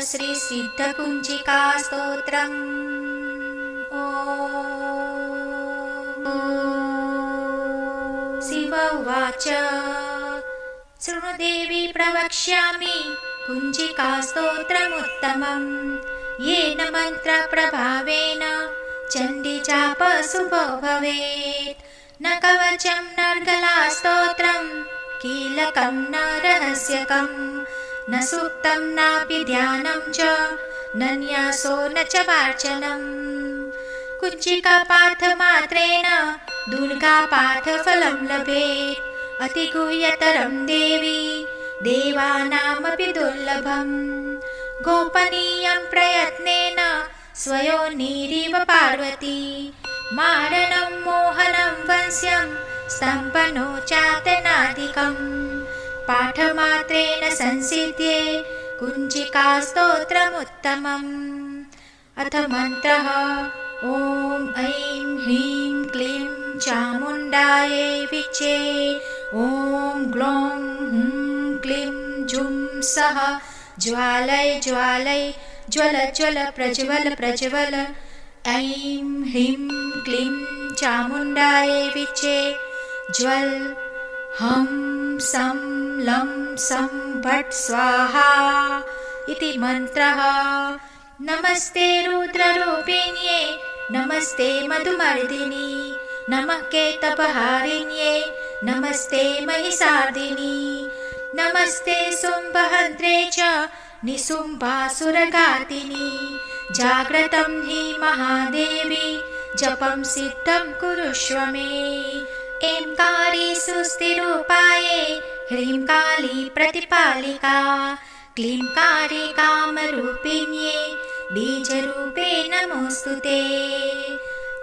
श्री सिद्धकुञ्जिका स्तोत्रम्। शिव उवाच शृणु देवी प्रवक्ष्यामि कुञ्जिका स्तोत्रमुत्तमम्। येन मन्त्रप्रभावेन चण्डीजापशुभो भवेत्। न कवचं नर्गला स्तोत्रं कीलकं न रहस्यकम्। न सूक्तं नापि ध्यानं च न न्यासो न च वाचनम्। कुञ्जिकापाठमात्रेण दुर्गापाठफलं लभेत्। अतिगुह्यतरं देवी देवानामपि दुर्लभम्। गोपनीयं प्रयत्नेन स्वयोनिरिव पार्वती। मारणं मोहनं वंश्यं स्तम्भनो चातनादिकम्। पाठमात्रेण संसिध्ये कुञ्जिका स्तोत्रमुत्तमम्। अथ मन्त्रः ॐ ऐं ह्रीं क्लीं चामुण्डायै विचे। ॐ ग्लौं हुं क्लीं जुं सः ज्वालय ज्वालय ज्वल ज्वल प्रज्वल प्रज्वल। ऐं ह्रीं क्लीं चामुण्डायै विचे ज्वल। हं सं लं सं भट् स्वाहा इति मन्त्रः। नमस्ते रुद्ररूपिण्ये नमस्ते मधुमर्दिनि। नमः केतपहारिण्ये नमस्ते महिषार्दिनि। नमस्ते शुम्भहन्त्रे च निशुम्भासुरघातिनि। जाग्रतं हि महादेवी जपं सिद्धं कुरुष्व मे। ऐंकारी सुस्थिरूपाये ह्रीं काली प्रतिपालिका। क्लींकारी कामरूपिण्ये बीजरूपे नमोऽस्तु ते।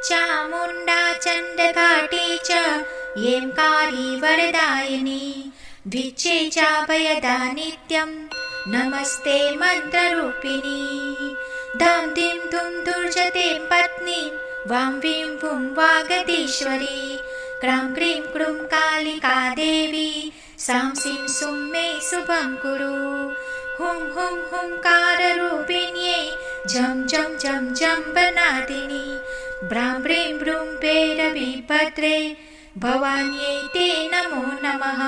चामुण्डा चण्डघाटी च ऐंकारी वरदायिनी। द्विचे चाभयदा नित्यं नमस्ते मन्त्ररूपिणी। धां धीं धूं धूर्जते पत्नी वां वीं वुं वागदीश्वरी। क्रां क्रीं क्रूं कालिका देवी सां सीं सुं मे शुभं कुरु। हुं हुं हुंकाररूपिण्ये झं झं झं झम्बनादिनि। ब्रां ब्रीं ब्रूं भैरवीभद्रे भवान्यै ते नमो नमः।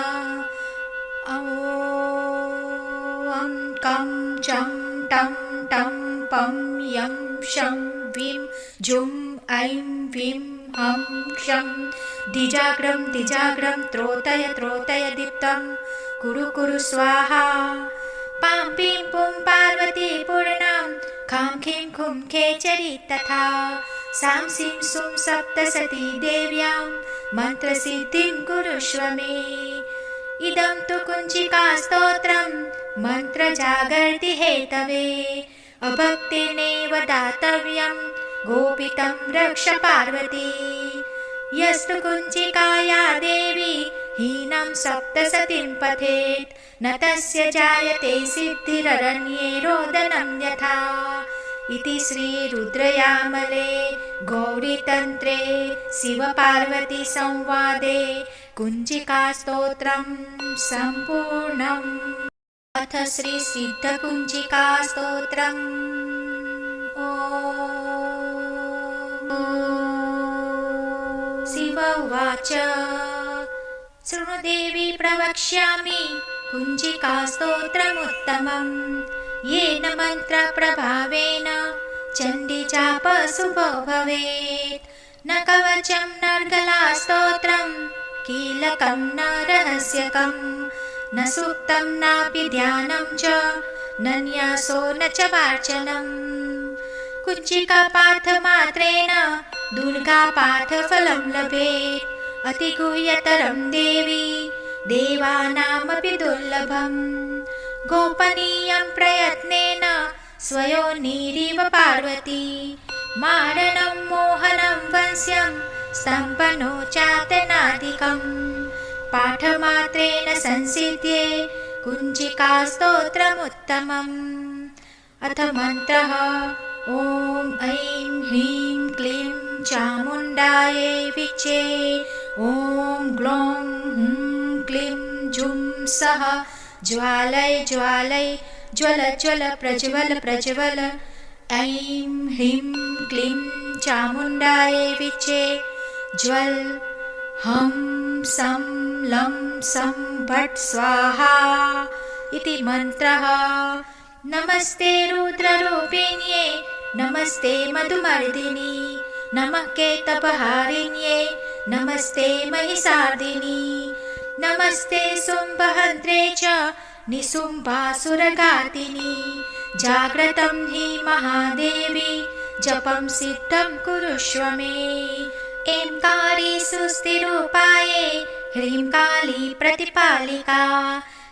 ॐ कं चं टं टं पं यं शं वीं जुं ऐं वीं हं क्षं द्विजाग्रं द्विजाग्रं त्रोतय त्रोतय दीप्तं कुरु कुरु स्वाहा। पां पीं पुं पार्वती पूर्णां खां खीं खुं खेचरी तथा। सां सीं सुं सप्तसती देव्यां मन्त्रसिद्धिं कुरुष्व मे। इदं तु कुञ्जिका स्तोत्रं मन्त्रजागर्ति हेतवे। अभक्तेनैव दातव्यं गोपितं रक्ष पार्वती। यस्तु कुञ्जिकाया देवी हीनं सप्तसतीं पठेत् न तस्य जायते सिद्धिररण्ये रोदनं यथा। इति श्रीरुद्रयामले गौरीतन्त्रे शिवपार्वतीसंवादे कुञ्जिकास्तोत्रं सम्पूर्णम्। अथ श्री सिद्धकुञ्जिका स्तोत्रम्। शिव उवाच शृणु देवी प्रवक्ष्यामि कुञ्जिका स्तोत्रमुत्तमम्। येन मन्त्रप्रभावेन चण्डीजापशुभो भवेत्। न कवचं नर्गला स्तोत्रं कीलकं न रहस्यकम्। न सूक्तं नापि ध्यानं च न न्यासो न च वाचनम्। कुञ्जिकापाठमात्रेण दुर्गापाठफलं लभेत्। अतिगुह्यतरं देवी देवानामपि दुर्लभम्। गोपनीयं प्रयत्नेन स्वयोनिरिव पार्वती। मारणं मोहनं वंश्यं स्तम्भनो चातनादिकम्। पाठमात्रेण संसिध्ये कुञ्जिका स्तोत्रमुत्तमम्। अथ मन्त्रः ॐ ऐं ह्रीं क्लीं चामुण्डायै विचे। ॐ ग्लौं हुं क्लीं जुं सः ज्वालय ज्वालय ज्वल ज्वल प्रज्वल प्रज्वल। ऐं ह्रीं क्लीं चामुण्डायै विचे ज्वल। हं सं लं सं भट् स्वाहा इति मन्त्रः। नमस्ते रुद्ररूपिण्ये नमस्ते मधुमर्दिनि नमः केतपहारिण्ये नमस्ते महिषार्दिनि नमस्ते शुम्भहन्त्रे च निशुम्भासुरघातिनि। जाग्रतं हि महादेवी जपं सिद्धं कुरुष्व मे। ऐंकारी सुस्थिरूपाये ह्रीं काली प्रतिपालिका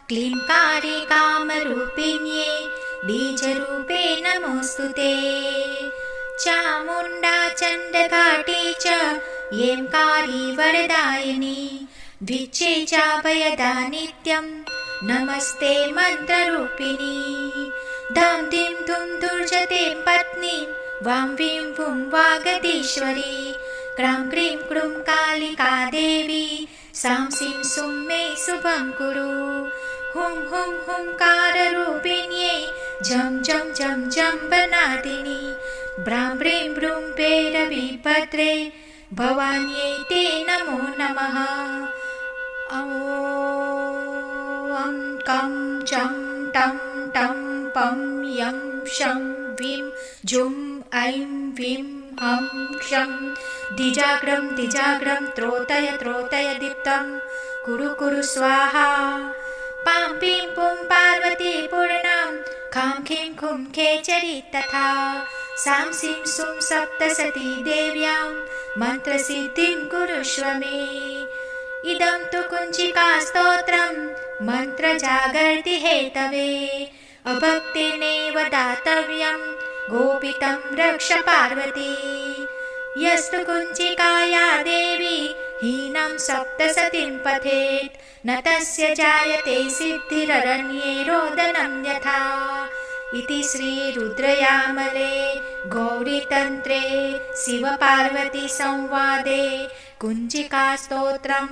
क्लींकारी कामरूपिण्ये बीजरूपे नमोऽस्तुते। चामुण्डा चण्डघाटी च ऐंकारी वरदायिनी विचे चाभयदा नित्यं नमस्ते मन्त्ररूपिणी। धां धीं धूं धूर्जते पत्नी वां वीं वुं वागदीश्वरी क्रां क्रीं क्रूं कालिका देवी सां सीं सुं मे शुभं कुरु। हुं हुं हुंकाररूपिण्ये झं झं झं जम्बनादिनि ब्रां ब्रीं ब्रूं भैरवीभद्रे भवान्यै ते नमो नमः। ॐ कं चं टं टं पं यं शं वीं जुं ऐं वीं हं क्षं दिजाग्रं दिजाग्रं त्रोतय त्रोतय दीप्तं कुरु कुरु स्वाहा। पां पीं पुं पार्वती पूर्णां खां खीं खुं खेचरी तथा सां सीं सुं सप्तसती देव्यां मन्त्रसिद्धिं कुरुष्व मे। इदं तु कुञ्चिकास्तोत्रं मन्त्रजागर्ति हेतवे अभक्तिर्नैव दातव्यं गोपितं रक्ष पार्वती। यस्तु कुञ्चिकाया देवी हीनं सप्तसतीं पठेत् न तस्य जायते सिद्धिररण्ये रोदनं यथा। इति श्रीरुद्रयामले गौरीतन्त्रे शिवपार्वतीसंवादे कुञ्चिकास्तोत्रं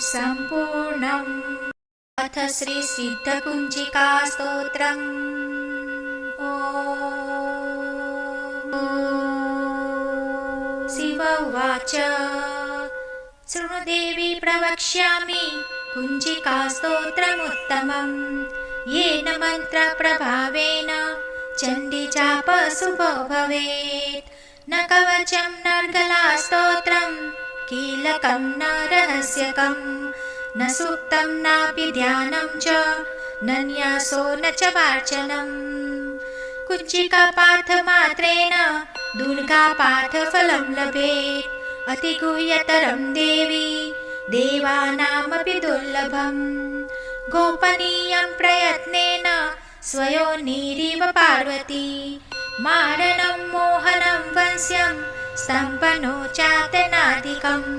सम्पूर्णम्। अथ श्रीसिद्धकुञ्चिकास्तोत्रम्। शिव उवाच शृणु देवी प्रवक्ष्यामि कुञ्चिकास्तोत्रमुत्तमम् येन मन्त्रप्रभावेन चण्डीजापशुभो भवेत्। न कवचं नर्गलास्तोत्रं कीलकं न रहस्यकं न सूक्तं नापि ध्यानं च न न्यासो न च वाचनम्। कुञ्चिकापाठमात्रेण दुर्गापाठफलं लभेत् अतिगुह्यतरं देवी देवानामपि दुर्लभम्। गोपनीयं प्रयत्नेन स्वयोनिरिव पार्वती मारणं मोहनं वंश्यं स्तम्भनो चातनादिकम्।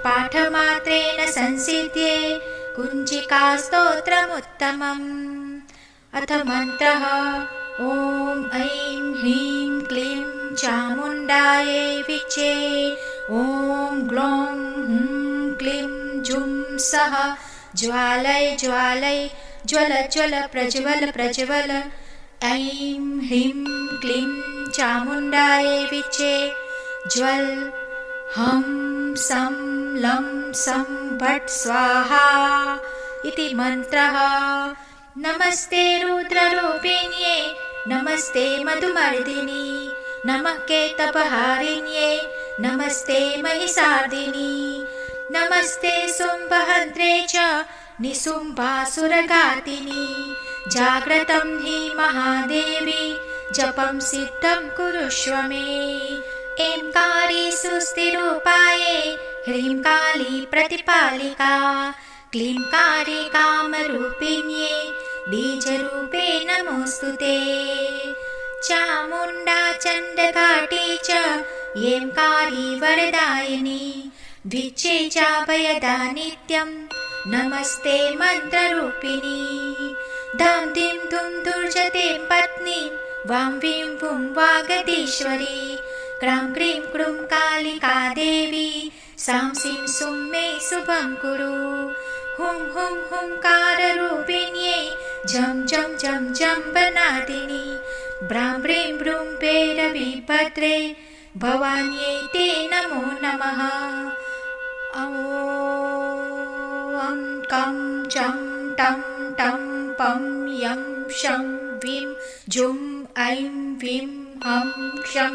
पाठमात्रेण संसिध्ये कुञ्चिकास्तोत्रमुत्तमम्। अथ मन्त्रः। ॐ ऐं ह्रीं क्लीं चामुण्डायै विचे ॐ ग्लौं हुं क्लीं जुं सः ज्वालय ज्वालय ज्वल ज्वल प्रज्वल प्रज्वल। ऐं ह्रीं क्लीं चामुण्डायै विचे ज्वल। हं सं लं सं भट् स्वाहा इति मन्त्रः। नमस्ते रुद्ररूपिण्ये नमस्ते मधुमर्दिनि नमः केतपहारिण्ये नमस्ते महिषार्दिनि नमस्ते शुम्भहन्त्रे च निशुम्भासुरघातिनि। जाग्रतं हि महादेवी जपं सिद्धं कुरुष्व मे। ऐंकारी सुस्थिरूपाये ह्रीं काली प्रतिपालिका क्लींकारी कामरूपिण्ये बीजरूपे नमोऽस्तुते। चामुण्डा चण्डघाटी च ऐंकारी वरदायिनी विचे चाभयदा नित्यं नमस्ते मन्त्ररूपिणी। धां धीं धूं धूर्जते पत्नी वां वीं वुं वागदीश्वरी क्रां क्रीं क्रूं कालिका देवी सां सीं सुं मे शुभं कुरु। हुं हुं हुंकाररूपिण्ये झं झं झं झम्बनादिनी ब्रां ब्रीं ब्रूं भैरवीभद्रे भवान्यै ते नमो नमः। ॐ कं चं टं टं पं यं शं वीं जुं ऐं वीं हं क्षं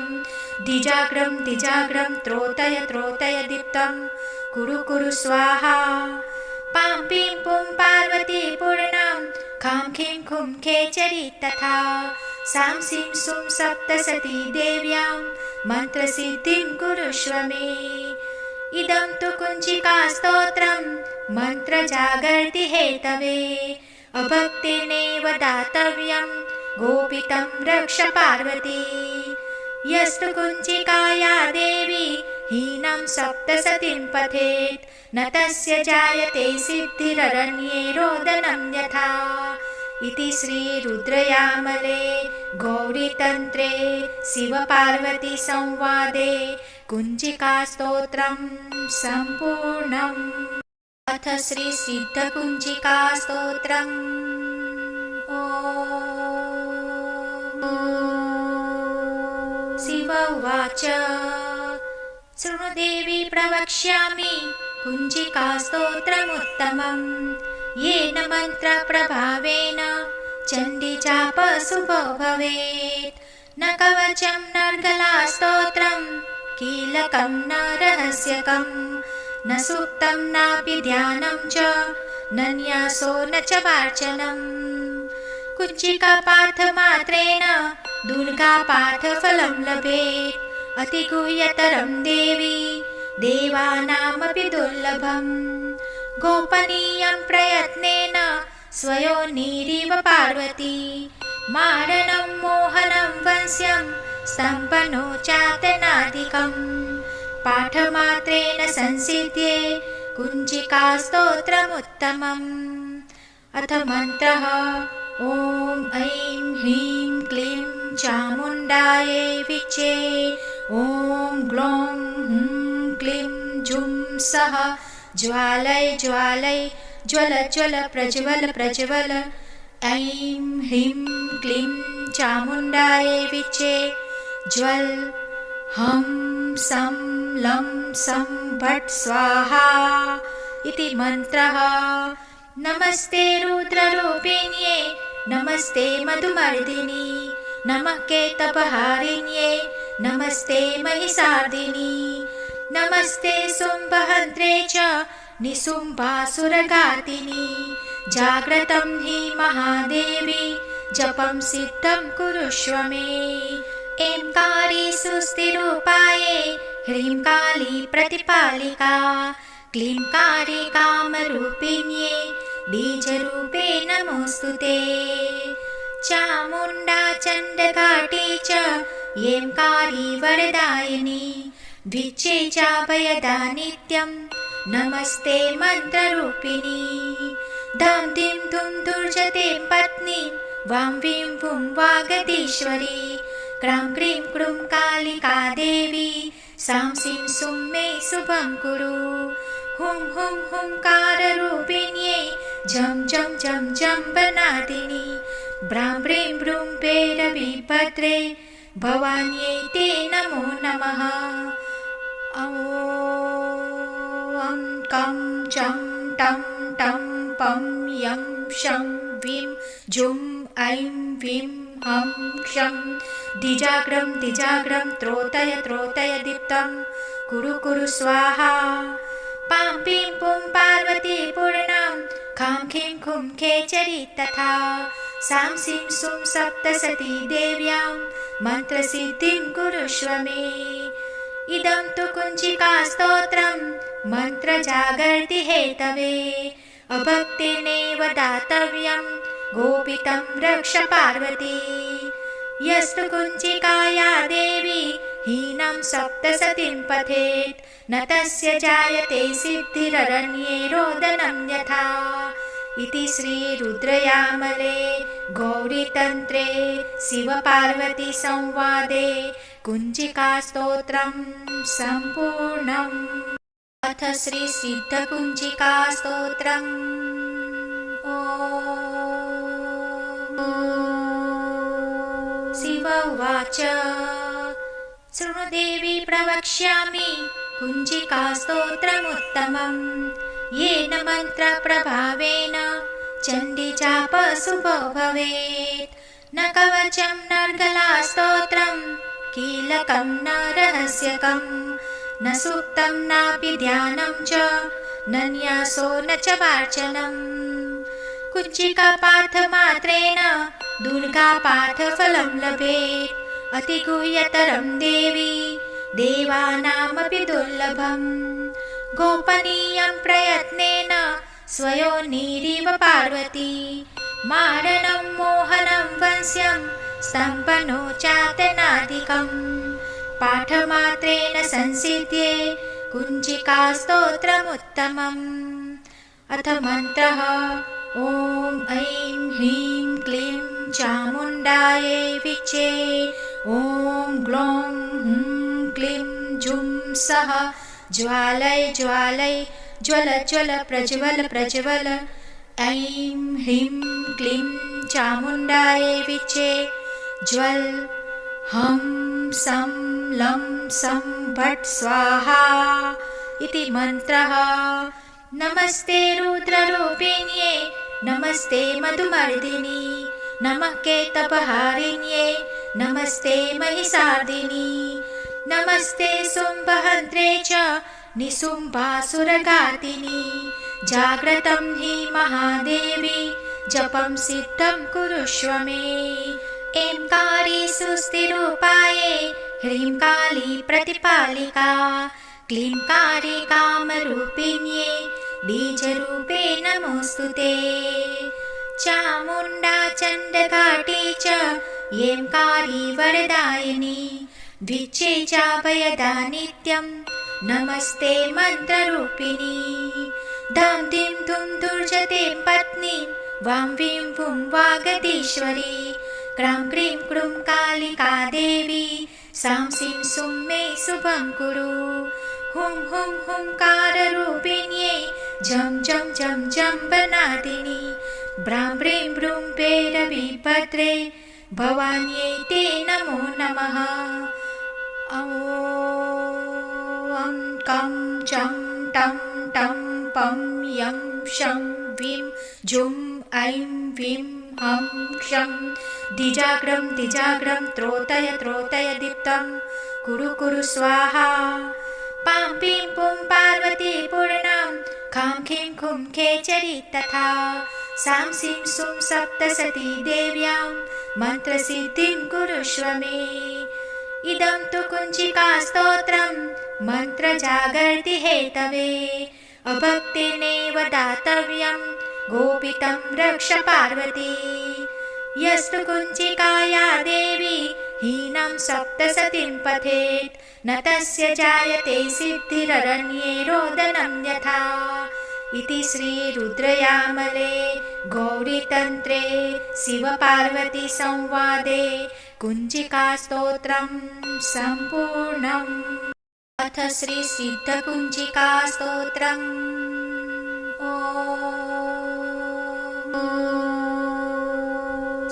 द्विजाग्रं द्विजाग्रं त्रोटय त्रोटय दीप्तं कुरु कुरु स्वाहा। पां पीं पुं पार्वती पूर्णां खां खीं खुं खेचरी तथा सां सीं सुं सप्तसती देव्यां मन्त्रसिद्धिं कुरुष्व मे। इदं तु कुञ्चिकास्तोत्रं मन्त्रजागर्ति हेतवे अभक्तेनेव दातव्यं गोपितं रक्ष पार्वती। यस्तु कुञ्चिकाया देवी हीनं सप्तसतीं पठेत् न तस्य जायते सिद्धिररण्ये रोदनं यथा। इति श्रीरुद्रयामले गौरीतन्त्रे शिवपार्वती संवादे कुञ्चिकास्तोत्रं सम्पूर्णम्। अथ श्रीसिद्धकुञ्चिकास्तोत्रम्। शिव उवाच शृणु देवी प्रवक्ष्यामि कुञ्चिकास्तोत्रमुत्तमम् येन मन्त्रप्रभावेन चण्डीजापशुभो भवेत्। न कवचं नर्गलास्तोत्रं कीलकं न रहस्यकं न सूक्तं नापि ध्यानं च न न्यासो न च वाचनम्। कुञ्चिकापाठमात्रेण दुर्गापाठफलं लभेत् अतिगुह्यतरं देवी देवानामपि दुर्लभम्। गोपनीयं प्रयत्नेन स्वयोनिरिव पार्वती मारणं मोहनं वंश्यं स्तम्भनो चातनादिकम्। पाठमात्रेण संसिद्ध्ये कुञ्चिकास्तोत्रमुत्तमम्। अथ मन्त्रः ॐ ऐं ह्रीं क्लीं चामुण्डायै विचे ॐ ग्लौं हुं क्लीं जुं सः ज्वालय ज्वालय ज्वल ज्वल प्रज्वल प्रज्वल। ऐं ह्रीं क्लीं चामुण्डायै विचे ज्वल हं सं लं सं भट् स्वाहा इति मन्त्रः। नमस्ते रुद्ररूपिण्ये नमस्ते मधुमर्दिनी नमः केतभहारिण्ये नमस्ते महिषार्दिनी नमस्ते शुम्भहन्त्रे च निशुम्भासुरघातिनी। जाग्रतं हि महादेवी जपं सिद्धं कुरुष्व मे। ऐंकारी सुस्थिरूपाये ह्रीं काली प्रतिपालिका क्लींकारी कामरूपिण्ये बीजरूपे नमोऽस्तुते। चामुण्डा चण्डघाटी च ऐंकारी वरदायिनी द्विचे चाभयदा नित्यं नमस्ते मन्त्ररूपिणी। धां धीं धुं दुर्जते पत्नी वां वीं वुं वागदीश्वरी क्रां क्रीं क्रूं कालिका देवी सां सीं सुं मे शुभं कुरु। हुं हुं हुंकाररूपिण्ये झं झं झं झम्बनादिनी ब्रां ब्रीं ब्रूं भैरवीभद्रे भवान्यै ते नमो नमः। ॐ कं चं टं टं पं यं शं वीं जुं ऐं वीं हं क्षं द्विजाग्रं द्विजाग्रं त्रोटय त्रोटय दीप्तं कुरु कुरु स्वाहा। पां पीं पुं पार्वती पूर्णां खां खीं खुं खेचरी तथा सां सीं सुं सप्तसती देव्यां मन्त्रसिद्धिं कुरुष्व मे। इदं तु कुञ्चिकास्तोत्रं मन्त्रजागर्ति हेतवे अभक्तेनेव दातव्यं गोपितं रक्ष पार्वती। यस्तु कुञ्चिकाया देवी हीनं सप्तसतीं पठेत् न तस्य जायते सिद्धिररण्ये रोदनं यथा। इति श्रीरुद्रयामले गौरीतन्त्रे शिवपार्वती संवादे कुञ्चिकास्तोत्रं सम्पूर्णम्। अथ श्रीसिद्धकुञ्चिकास्तोत्रम्। उवाच शृणु देवी प्रवक्ष्यामि कुञ्जिकास्तोत्रमुत्तमम् येन मन्त्रप्रभावेन चण्डीचापशुभो भवेत्। न कवचं नर्गलास्तोत्रं कीलकं न रहस्यकं न सूक्तं नापि ध्यानं च न न्यासो न च वाचनम्। कुञ्जिकापाठमात्रेण दुर्गापाठफलं लभेत् अतिगुह्यतरं देवी देवानामपि दुर्लभम्। गोपनीयं प्रयत्नेन स्वयोनिरिव पार्वती मारणं मोहनं वंश्यं स्तम्भनोचातनादिकम्। पाठमात्रेण संसिध्ये कुञ्जिकास्तोत्रमुत्तमम्। अथ मन्त्रः ॐ ऐं ह्रीं क्लीं चामुण्डायै विचे ॐ ग्लौं हुं क्लीं जुं सः ज्वालय ज्वालय ज्वल ज्वल प्रज्वल प्रज्वल। ऐं ह्रीं क्लीं चामुण्डायै विचे ज्वल हं सं लं सं भट् स्वाहा इति मन्त्रः। नमस्ते रुद्ररूपिण्ये नमस्ते मधुमर्दिनी नमः केतपहारिण्ये नमस्ते महिषार्दिनी नमस्ते शुम्भहन्त्रे च निशुम्भासुरघातिनी। जाग्रतं हि महादेवी जपं सिद्धं कुरुष्व मे। ऐंकारी सुस्थिरूपाये ह्रीं काली प्रतिपालिका क्लींकारी कामरूपिण्ये बीजरूपे नमोऽस्तु ते। चामुण्डा चण्डघाटी च ऐंकारी वरदायिनी विचे चाभयदा नित्यं नमस्ते मन्त्ररूपिणी। धं धिं धुं दुर्जते पत्नी वां वीं वुं वागदीश्वरी क्रां क्रीं क्रूं कालिका देवी सां सीं सुं मे शुभं कुरु। हुं हुं हुंकाररूपिण्ये झं झं झं जम्बनादिनी ब्रां ब्रीं ब्रूं भैरवीभद्रे भवान्यै ते नमो नमः। ॐ कं चं टं टं पं यं शं वीं जुं ऐं वीं हं क्षं द्विजाग्रं द्विजाग्रं त्रोतय त्रोतय दीप्तं कुरु कुरु स्वाहा। पां पीं पुं पार्वती पूर्णां खां खीं खुं खेचरी तथा सां सीं सुं सप्तसती देव्यां मन्त्रसिद्धिं कुरुष्व मे। इदं तु कुञ्जिकास्तोत्रं मन्त्रजागर्ति हेतवे अभक्तेनैव दातव्यं गोपितं रक्ष पार्वती। यस्तु कुञ्जिकाया देवी हीनं सप्तसतीं पठेत् न तस्य जायते सिद्धिररण्ये रोदनं यथा। इति श्रीरुद्रयामले गौरीतन्त्रे शिवपार्वती संवादे कुञ्जिकास्तोत्रं सम्पूर्णम्। अथ श्रीसिद्धकुञ्जिकास्तोत्रम्।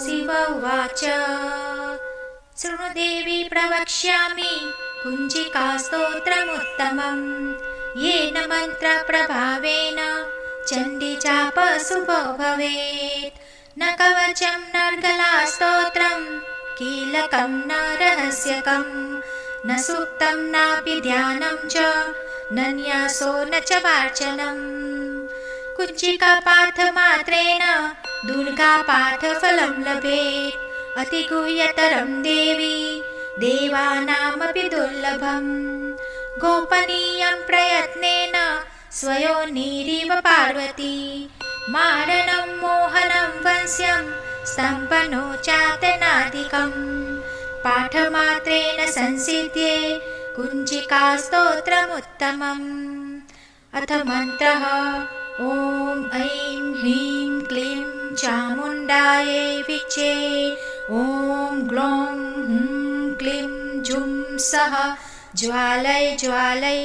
शिव उवाच शृणु देवी प्रवक्ष्यामि कुञ्जिकास्तोत्रमुत्तमम् येन मन्त्रप्रभावेन चण्डीचापशुभो भवेत्। न कवचं नर्गलास्तोत्रं कीलकं न रहस्यकं न सूक्तं नापि ध्यानं च न न्यासो न च वाचनम्। कुञ्जिकापाठमात्रेण दुर्गापाठफलं लभेत् अतिगुह्यतरं देवी देवानामपि दुर्लभम्। गोपनीयं प्रयत्नेन स्वयोनिरिव पार्वती मारणं मोहनं वंश्यं स्तम्भनोचातनादिकम्। पाठमात्रेण संसिध्ये कुञ्जिकास्तोत्रमुत्तमम्। अथ मन्त्रः ॐ ऐं ह्रीं क्लीं चामुण्डायै विचे ॐ ग्लौं हुं क्लीं जुं सः ज्वालय ज्वालय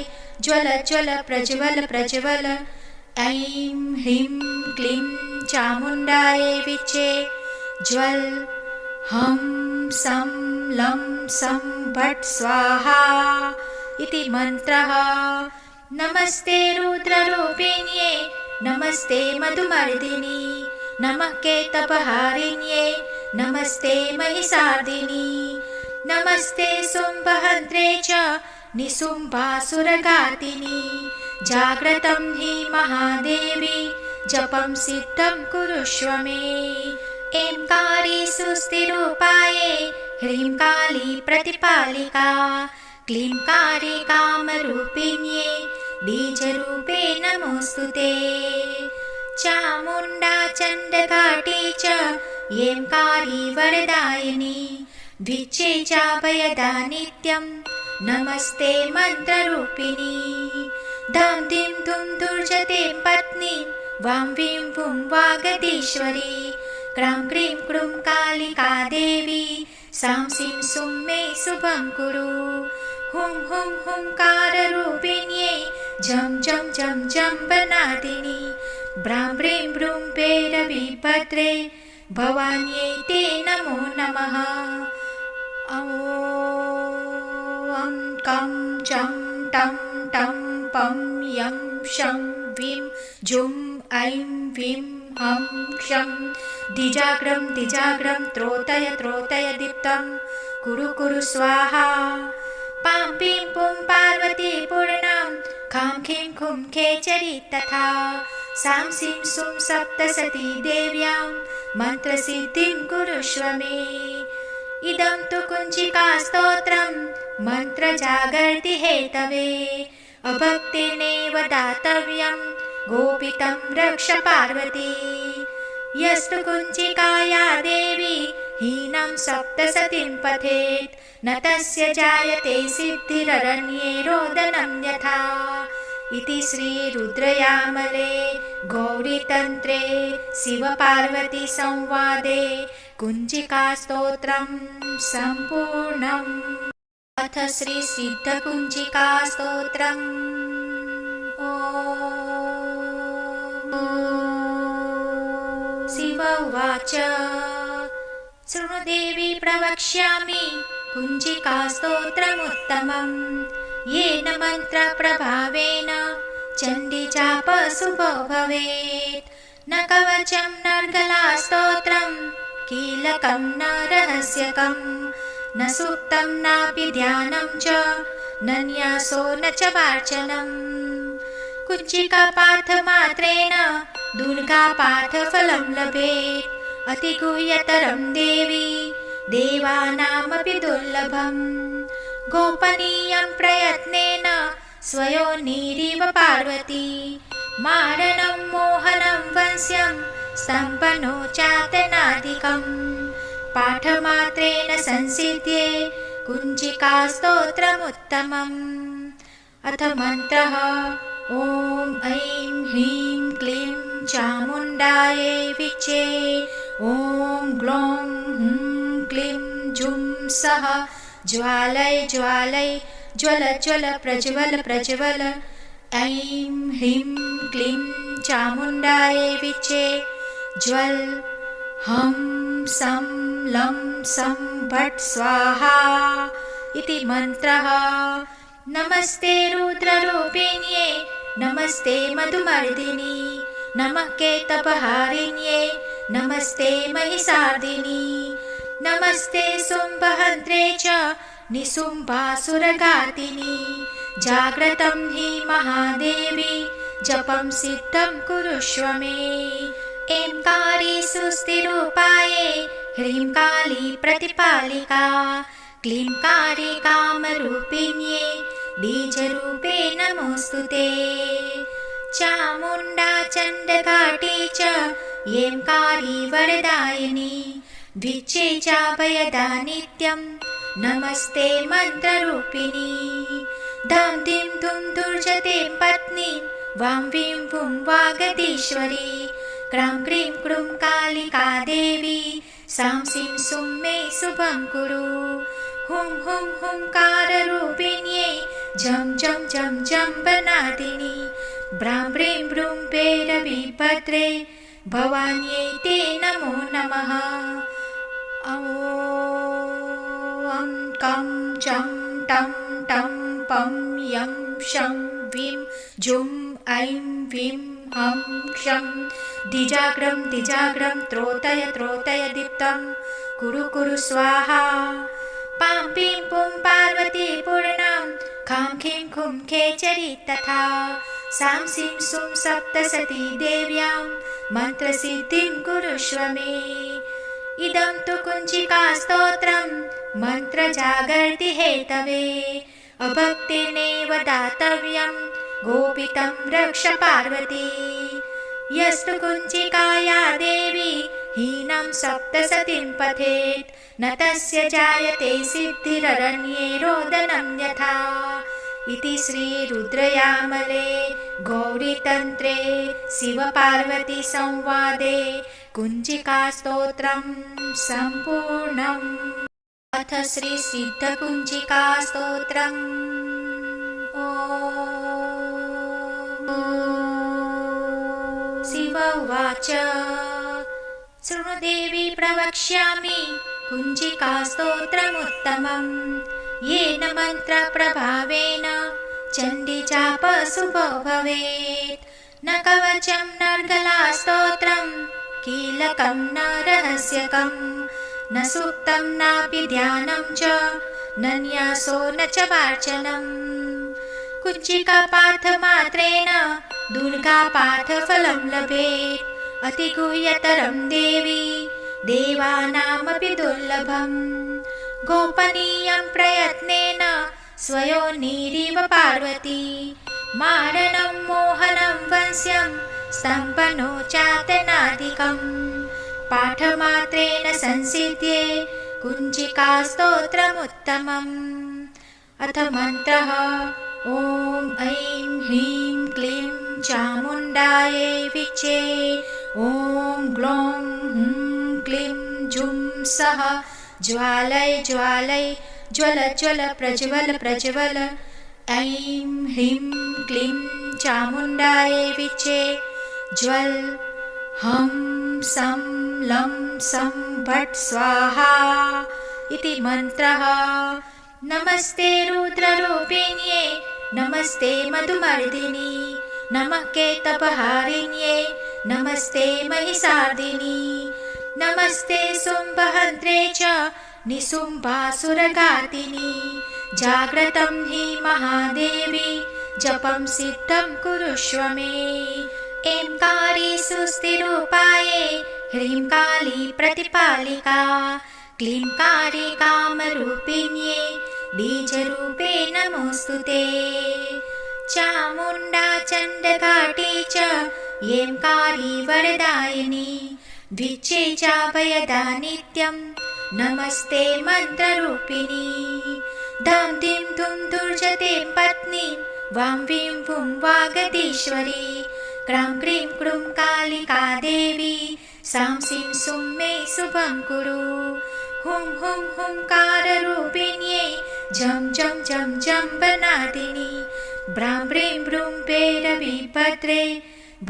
ज्वल ज्वल प्रज्वल प्रज्वल। ऐं ह्रीं क्लीं चामुण्डायै विचे ज्वल हं सं लं सं भट् स्वाहा इति मन्त्रः। नमस्ते रुद्ररूपिण्ये नमस्ते मधुमर्दिनि नमः केतपहारिण्ये नमस्ते महिषार्दिनि नमस्ते शुम्भहन्त्रे च निशुम्भासुरघातिनि जाग्रतं हि महादेवी जपं सिद्धं कुरुष्व मे। ऐंकारी सुस्थिरूपाये ह्रीं काली प्रतिपालिका क्लीं कारी कामरूपिण्ये बीजरूपे नमोऽस्तुते। चामुण्डा चण्डघाटी च ऐंकारी वरदायिनी द्विचे चाभयदा नित्यं नमस्ते मन्त्ररूपिणी। धां धीं धूं दुर्जते पत्नी वां वीं वुं वागदीश्वरी क्रां क्रीं क्रूं कालिका देवी सां सीं सुं मे शुभं कुरु। हुं हुं हुंकाररूपिण्ये झं झं झं जम्बनादिनि ब्रां ब्रीं ब्रूं भैरवीभद्रे भवान्यै ते नमो नमः। ॐ कं चं टं टं पं यं शं वीं जुं ऐं वीं हं क्षं दिजाग्रं त्रोटय दीप्तं कुरु कुरु स्वाहा। पां पीं पुं पार्वती पूर्णां खां खीं खुं खेचरी तथा सां सीं सुं सप्तसती देव्यां मन्त्रसिद्धिं कुरुष्व मे। इदं तु कुञ्चिकास्तोत्रं मन्त्रजागर्ति हेतवे अभक्तिर्नैव दातव्यं गोपितं रक्ष पार्वती। यस्तु कुञ्चिकाया देवी हीनं सप्तसतीं पठेत् न तस्य जायते सिद्धिररण्ये रोदनं यथा। इति श्रीरुद्रयामले गौरीतन्त्रे शिवपार्वती संवादे कुञ्चिकास्तोत्रं सम्पूर्णम्। अथ श्रीसिद्धकुञ्चिकास्तोत्रम्। शिव उवाच शृणु देवी प्रवक्ष्यामि कुञ्चिकास्तोत्रमुत्तमम् येन मन्त्रप्रभावेन चण्डीजापशुभो भवेत्। न कवचं नर्गलास्तोत्रं कीलकं न रहस्यकं न सूक्तं नापि ध्यानं च न न्यासो न च वार्चनम्। कुञ्चिकापाठमात्रेण दुर्गापाठफलं लभेत् अतिगुह्यतरं देवी देवानामपि दुर्लभम्। गोपनीयं प्रयत्नेन स्वयोनिरिव पार्वती मारणं मोहनं वंश्यं स्तम्भनो चातनादिकम्। पाठमात्रेण संसिद्ध्ये कुञ्चिकास्तोत्रमुत्तमम्। अथ मन्त्रः। ॐ ऐं ह्रीं क्लीं चामुण्डायै विचे ॐ ग्लौं हुं क्लीं जुं सः ज्वालय ज्वालय ज्वल ज्वल प्रज्वल प्रज्वल। ऐं ह्रीं क्लीं चामुण्डायै विचे ज्वल। हं सं लं सं भट् स्वाहा इति मन्त्रः। नमस्ते रुद्ररूपिण्ये नमस्ते मधुमर्दिनि नमः केतपहारिण्ये नमस्ते महिषार्दिनि नमस्ते शुम्भहन्त्रे च निशुम्भासुरघातिनि जाग्रतं हि महादेवी जपं सिद्धं कुरुष्व मे। ऐंकारी सुस्थिरूपाये ह्रीं काली प्रतिपालिका क्लीं कारी कामरूपिण्ये बीजरूपे नमोऽस्तुते। चामुण्डा चण्डघाटी च ऐंकारी वरदायिनी द्विचे चाभयदा नित्यं नमस्ते मन्त्ररूपिणी। धां धीं धूं दुर्जते पत्नी वां वीं वुं वागदीश्वरी क्रां क्रीं क्रूं कालिका देवी सां सीं सुं मे शुभं कुरु। हुं हुं हुंकाररूपिण्ये झं झं झं जम्बनादिनि ब्रां ब्रीं ब्रूं भैरवीभद्रे भवान्यै ते नमो नमः। ॐ कं चं टं टं पं यं शं विं जुं ऐं विं हं क्षं द्विजाग्रं त्रोटय दीप्तं कुरु कुरु स्वाहा पां पीं पुं पार्वती पूर्णां खां खीं खुं खेचरी तथा सां सीं सुं सप्तसती देव्यां मन्त्रसिद्धिं कुरुष्व मे इदं तु कुञ्चिकास्तोत्रं मन्त्रजागर्ति हेतवे अभक्तिर्नैव दातव्यं गोपितं रक्ष पार्वती यस्तु कुञ्चिकाया देवी हीनं सप्तसतीं पठेत् न तस्य जायते सिद्धिररण्ये रोदनं यथा इति श्रीरुद्रयामले गौरीतन्त्रे शिवपार्वतीसंवादे कुञ्चिकास्तोत्रं सम्पूर्णम्। अथ श्रीसिद्धकुञ्चिकास्तोत्रम्। शिव उवाच शृणुदेवी प्रवक्ष्यामि कुञ्चिकास्तोत्रमुत्तमम् येन मन्त्रप्रभावेन चण्डीजापशुभो भवेत् न कवचं नर्गलास्तोत्रं कीलकं न रहस्यकं न सूक्तं नापि ध्यानं च न न्यासो न च वाचनम् कुञ्चिकापाठमात्रेण दुर्गापाठफलं लभेत् अतिगुह्यतरं देवी देवानामपि दुर्लभम् गोपनीयं प्रयत्नेन स्वयोनिरिव पार्वती मारणं मोहनं वंश्यं स्तम्भनो चातनादिकं पाठमात्रेण संसिद्ध्ये कुञ्चिकास्तोत्रमुत्तमम्। अथ मन्त्रः ॐ ऐं ह्रीं क्लीं चामुण्डायै विचे ॐ ग्लौं हुं क्लीं जुं सः ज्वालय ज्वल प्रज्वल ऐं ह्रीं क्लीं चामुण्डायै विचे ज्वल हं सं लं सं भट् स्वाहा इति मन्त्रः। नमस्ते रुद्ररूपिण्ये नमस्ते मधुमर्दिनी नमः केतपहारिण्ये नमस्ते महिषार्दिनी नमस्ते शुम्भहन्त्रे च निशुम्भासुरघातिनी जाग्रतं हि महादेवी जपं सिद्धं कुरुष्व मे ऐंकारी सुस्थिरूपाये ह्रीं काली प्रतिपालिका क्लींकारी कामरूपिण्ये बीजरूपे नमोऽस्तुते चामुण्डा चण्डघाटी च ऐंकारी वरदायिनी द्विचे चाभयदा नित्यं नमस्ते मन्त्ररूपिणी धां धीं धुं दुर्जते पत्नी वां वीं वुं वागदीश्वरी क्रां क्रीं क्रूं कालिका देवी सां सीं सुं मे शुभं कुरु हुं हुं हुंकाररूपिण्ये झं झं झं जम्बनादिनी ब्रां ब्रीं ब्रूं भैरवीभद्रे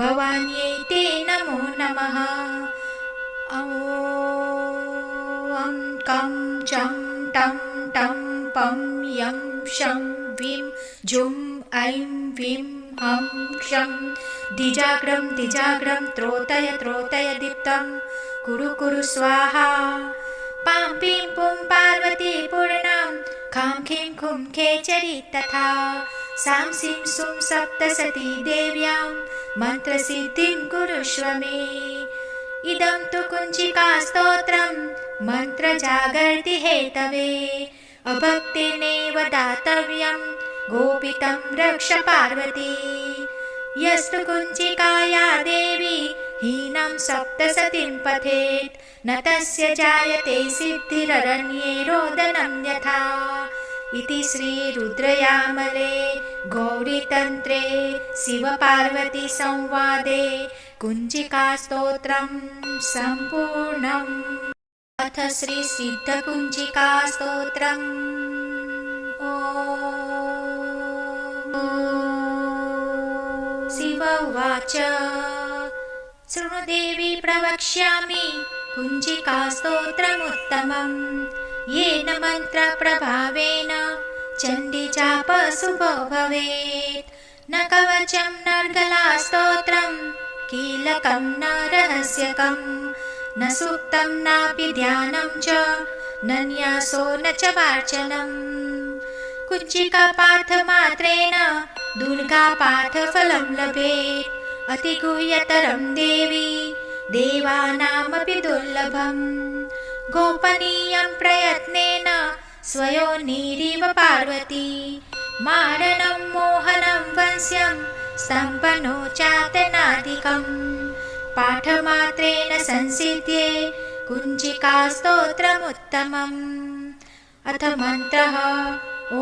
भवान्यै ते नमो नमः। ॐ कं चं टं टं पं यं शं विं जुं ऐं विं हं क्षं द्विजाग्रं त्रोटय दीप्तं कुरु कुरु स्वाहा पां पीं पुं पार्वती पूर्णां खां खीं खुं खेचरी तथा सां सीं सुं सप्तसती देव्यां मन्त्रसिद्धिं कुरुष्व मे इदं तु कुञ्चिकास्तोत्रं मन्त्रजागर्ति हेतवे अभक्तिर्नैव दातव्यं गोपितं रक्ष पार्वती यस्तु कुञ्चिकाया देवी हीनं सप्तसतीं पठेत् न तस्य जायते सिद्धिररण्ये रोदनं यथा इति श्रीरुद्रयामले गौरीतन्त्रे शिवपार्वतीसंवादे कुञ्चिकास्तोत्रं सम्पूर्णम्। अथ श्रीसिद्धकुञ्चिकास्तोत्रम्। शिव उवाच शृणुदेवी प्रवक्ष्यामि कुञ्चिकास्तोत्रमुत्तमम् येन मन्त्रप्रभावेन चण्डीचापशुभो भवेत्। न कवचं नर्गलास्तोत्रं कीलकं न रहस्यकं न सूक्तं नापि ध्यानं च न न्यासो न च वाचनम्। कुञ्चिकापाठमात्रेण दुर्गापाठफलं लभेत्। अतिगुह्यतरं देवी देवानामपि दुर्लभम्। गोपनीयं प्रयत्नेन स्वयोनिरिव पार्वती मारणं मोहनं वंश्यं स्तम्भनो चातनादिकम्। पाठमात्रेण संसिद्ध्ये कुञ्चिकास्तोत्रमुत्तमम्। अथ मन्त्रः। ॐ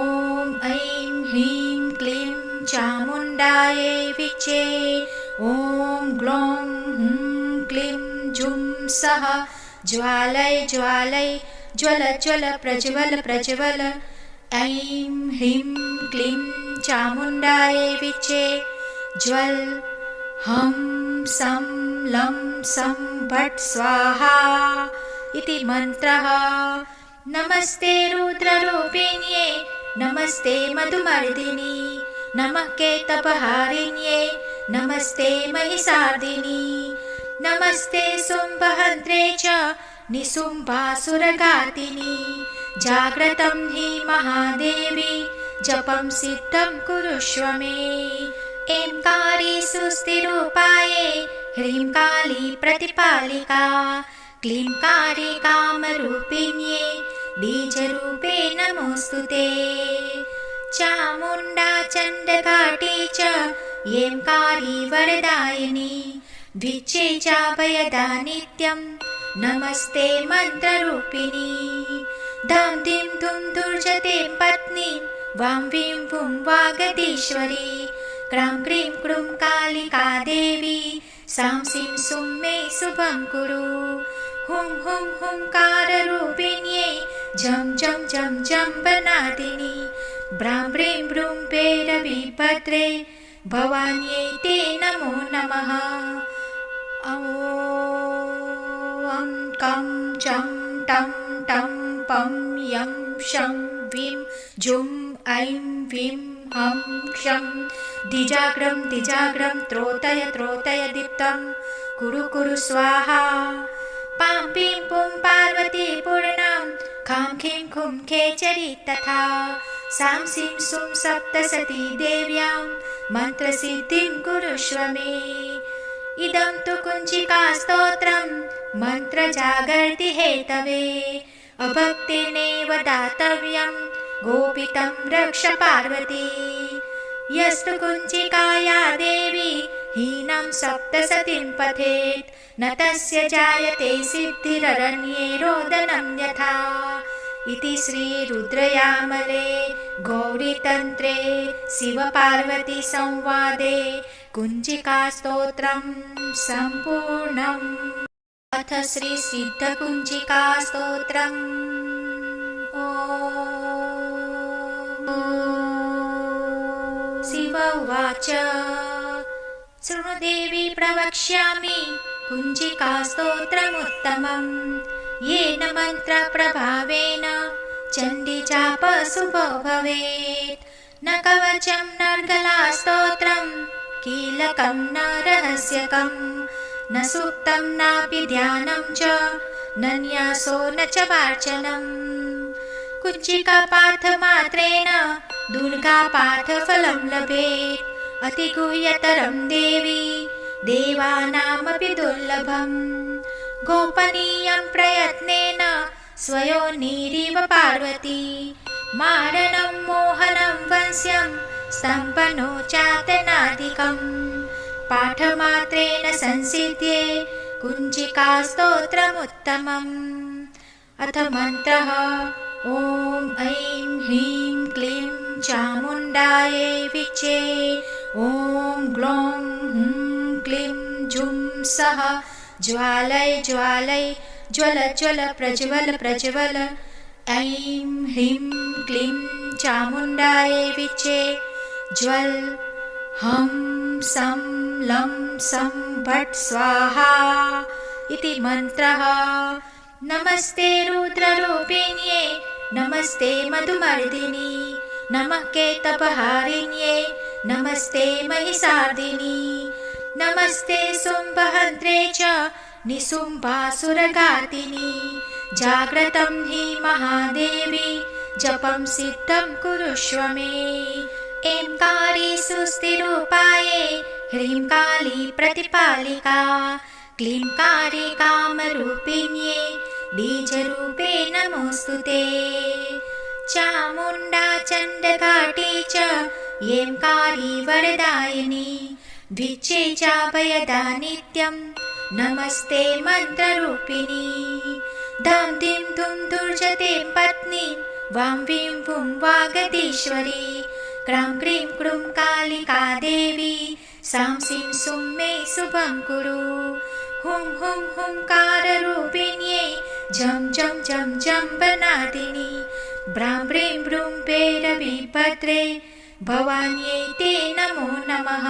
ऐं ह्रीं क्लीं चामुण्डायै विचे। ॐ ग्लौं हुं क्लीं जुं सः ज्वालय ज्वालय ज्वल ज्वल प्रज्वल प्रज्वल। ऐं ह्रीं क्लीं चामुण्डायै विचे ज्वल। हं सं लं सं भट् स्वाहा इति मन्त्रः। नमस्ते रुद्ररूपिण्ये नमस्ते मधुमर्दिनी नमः केतपहारिण्ये नमस्ते महिषार्दिनी नमस्ते शुम्भहन्त्रे च निशुम्भासुरघातिनी। जाग्रतं हि महादेवी जपं सिद्धं कुरुष्व मे। ऐंकारी सुस्थिरूपाये ह्रीं काली प्रतिपालिका क्लींकारी कामरूपिण्ये बीजरूपे नमोऽस्तुते। चामुण्डा चण्डघाटी च ऐंकारी वरदायिनी विचे चाभयदा नित्यं नमस्ते मन्त्ररूपिणी। धं धिं धुं धुर्जते पत्नी वां वीं वुं वागदीश्वरी क्रां क्रीं क्रूं कालिका देवी सां सीं सुं मे शुभं कुरु। हुं हुं हुंकाररूपिण्ये झं झं झं जम्बनादिनी ब्रां ब्रीं ब्रूं भैरवीभद्रे भवान्यै ते नमो नमः। ॐ कं चं टं टं पं यं शं वीं जुं ऐं वीं हं क्षं दिजाग्रं दिजाग्रं त्रोतय त्रोतय दीप्तं कुरु कुरु स्वाहा। पां पीं पुं पार्वती पूर्णां खां खीं खुं खेचरी तथा सां सीं सुं सप्तसती देव्यां मन्त्रसिद्धिं कुरुष्व मे। इदं तु कुञ्चिकास्तोत्रं मन्त्रजागर्ति हेतवे अभक्तिर्नैव दातव्यं गोपितं रक्ष पार्वती। यस्तु कुञ्चिकाया देवी हीनं सप्तसतीं पठेत् न तस्य जायते सिद्धिररण्ये रोदनं यथा। इति श्रीरुद्रयामले गौरीतन्त्रे शिवपार्वतीसंवादे कुञ्चिकास्तोत्रं सम्पूर्णम्। अथ श्रीसिद्धकुञ्चिकास्तोत्रम्। शिव उवाच शृणु देवी प्रवक्ष्यामि कुञ्चिकास्तोत्रमुत्तमम्। येन मन्त्रप्रभावेन चण्डीचापशुभो भवेत्। न कवचं नर्गलास्तोत्रं कीलकं न रहस्यकं न सूक्तं नापि ध्यानं च न न्यासो न च वाचनम्। कुञ्चिकापाठमात्रेण दुर्गापाठफलं लभेत्। अतिगुह्यतरं देवी देवानामपि दुर्लभम्। गोपनीयं प्रयत्नेन स्वयोनिरिव पार्वती मारणं मोहनं वंश्यं स्तम्भनो चातनादिकम्। पाठमात्रेण संसिद्ध्ये कुञ्चिकास्तोत्रमुत्तमम्। अथ मन्त्रः। ॐ ऐं ह्रीं क्लीं चामुण्डायै विचे। ॐ ग्लौं हुं क्लीं जुं सः ज्वालय ज्वालय ज्वल ज्वल प्रज्वल प्रज्वल। ऐं ह्रीं क्लीं चामुण्डायै विचे ज्वल। हं सं लं सं भट् स्वाहा इति मन्त्रः। नमस्ते रुद्ररूपिण्ये नमस्ते मधुमर्दिनी नमः केतपहारिण्ये नमस्ते महिषार्दिनी नमस्ते शुम्भहन्त्रे च निशुम्भासुरघातिनी जाग्रतं हि महादेवी जपं सिद्धं कुरुष्व मे ऐंकारी सुस्थिरूपाये ह्रीं काली प्रतिपालिका क्लींकारी कामरूपिण्ये बीजरूपे नमोऽस्तुते चामुण्डा चण्डघाटी च ऐंकारी वरदायिनी द्विचे चाभयदा नित्यं नमस्ते मन्त्ररूपिणी धं धिं धुं दुर्जते पत्नी वां वीं वुं वागदीश्वरी क्रां क्रीं क्रूं कालिका देवी सां सीं सुं मे शुभं कुरु हुं हुं हुंकाररूपिण्ये झं झं झं जम्बनादिनी ब्रां ब्रीं ब्रूं भैरवीभद्रे भवान्यै ते नमो नमः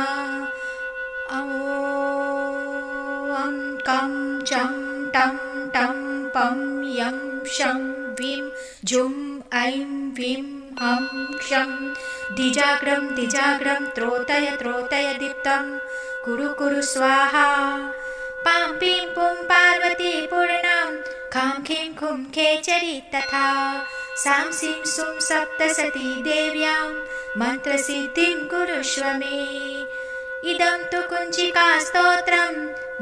ॐ कं चं टं टं पं यं शं वीं जुं ऐं वीं हं क्षं द्विजाग्रं त्रोटय दीप्तं कुरु कुरु स्वाहा पां पीं पुं पार्वती पूर्णां खां खीं खुं खेचरी तथा सां सीं सुं सप्तसती देव्यां मन्त्रसिद्धिं कुरुष्व मे इदं तु कुञ्चिकास्तोत्रं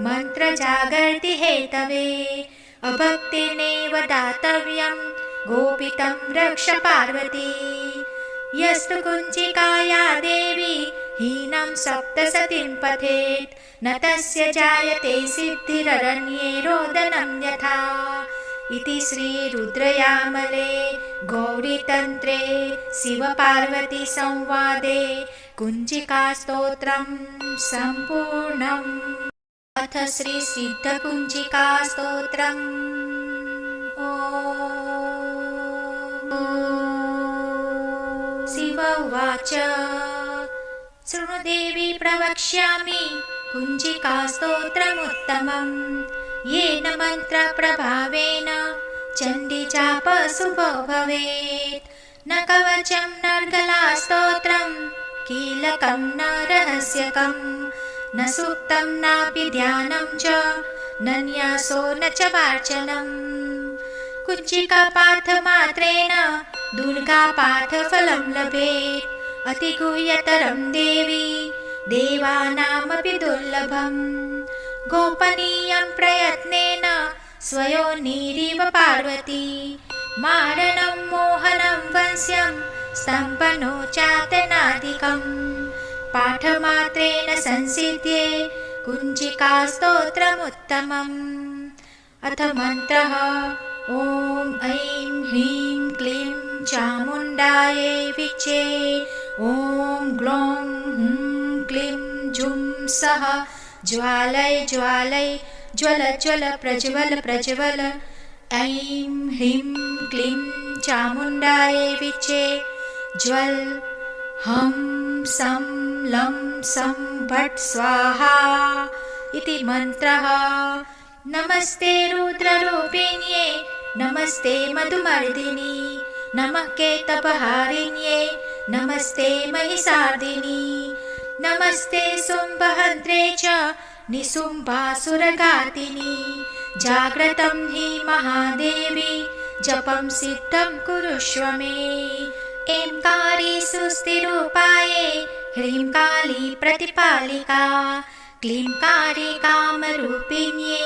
मन्त्रजागर्ति हेतवे अभक्तेनेव दातव्यं गोपितं रक्ष पार्वती यस्तु कुञ्चिकाया देवी हीनं सप्तसतीं पठेत् न तस्य जायते सिद्धिररण्ये रोदनं यथा इति श्रीरुद्रयामले गौरीतन्त्रे शिवपार्वती संवादे कुञ्चिकास्तोत्रं सम्पूर्णम् अथ श्रीसिद्धकुञ्चिकास्तोत्रम् शिव उवाच शृणु देवी प्रवक्ष्यामि कुञ्चिकास्तोत्रमुत्तमम् येन मन्त्रप्रभावेन चण्डीजापशुभो भवेत् न कवचं नर्गलास्तोत्रं कीलकं न रहस्यकं न सूक्तं नापि ध्यानं च न न्यासो न च वाचनम् कुञ्चिकापाठमात्रेण दुर्गापाठफलं लभेत् अतिगुह्यतरं देवी देवानामपि दुर्लभम् गोपनीयं प्रयत्नेन स्वयोनिरिव पार्वती मारणं मोहनं वंश्यं स्तम्भनो चातनादिकम् पाठमात्रेण संसिद्ध्ये कुञ्चिकास्तोत्रमुत्तमम् अथ मन्त्रः ॐ ऐं ह्रीं क्लीं चामुण्डायै विचे ॐ ग्लौं हुं क्लीं जुं सः ज्वालय ज्वालय ज्वल ज्वल प्रज्वल प्रज्वल ऐं ह्रीं क्लीं चामुण्डायै विचे ज्वल हं सं लं सं भट् स्वाहा इति मन्त्रः नमस्ते रुद्ररूपिण्ये नमस्ते मधुमर्दिनी नमः केतपहारिण्ये नमस्ते महिषार्दिनी नमस्ते शुम्भहन्त्रे च निशुम्भासुरघातिनी जाग्रतं हि महादेवी जपं सिद्धं कुरुष्व मे ऐंकारी सुस्थिरूपाये ह्रीं काली प्रतिपालिका क्लींकारी कामरूपिण्ये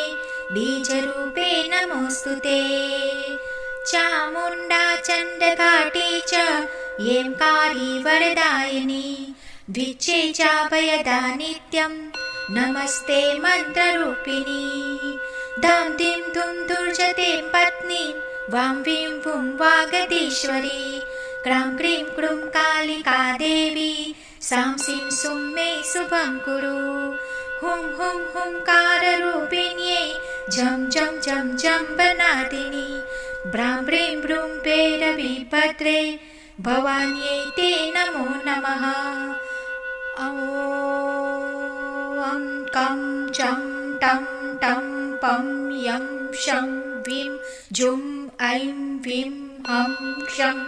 बीजरूपे नमोऽस्तुते चामुण्डा चण्डघाटी च ऐंकारी वरदायिनी द्विचे चाभयदा नित्यं नमस्ते मन्त्ररूपिणी धं धिं धुं दुर्जते पत्नी वां वीं वुं वागदीश्वरी क्रां क्रीं क्रूं कालिका देवी सां सीं सुं मे शुभं कुरु हुं हुं हुंकाररूपिण्ये झं झं झं जम्बनादिनी ब्रां ब्रीं ब्रूं भैरवीभद्रे भवान्यै ते नमो नमः ॐ कं चं टं टं पं यं शं वीं जुं ऐं वीं हं क्षं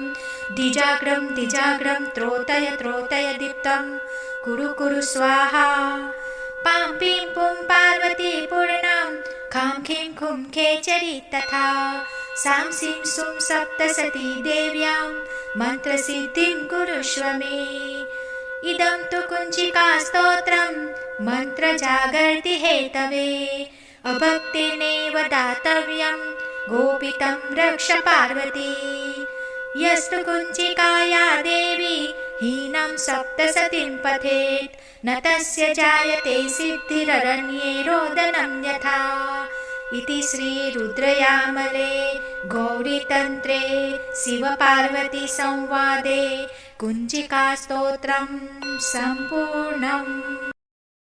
दिजाग्रं दिजाग्रं त्रोतय त्रोतय दीप्तं कुरु कुरु स्वाहा पां पीं पुं पार्वती पूर्णं खां खीं खुं खेचरी तथा सां सीं सुं सप्तसती देव्यां मन्त्रसिद्धिं कुरुष्व मे इदं तु कुञ्चिकास्तोत्रं मन्त्रजागर्ति हेतवे अभक्तेनेव दातव्यं गोपितं रक्ष पार्वती यस्तु कुञ्चिकाया देवी हीनं सप्तसतीं पठेत् न तस्य जायते सिद्धिररण्ये रोदनं यथा इति श्रीरुद्रयामले गौरीतन्त्रे शिवपार्वतीसंवादे कुञ्चिकास्तोत्रं सम्पूर्णम्।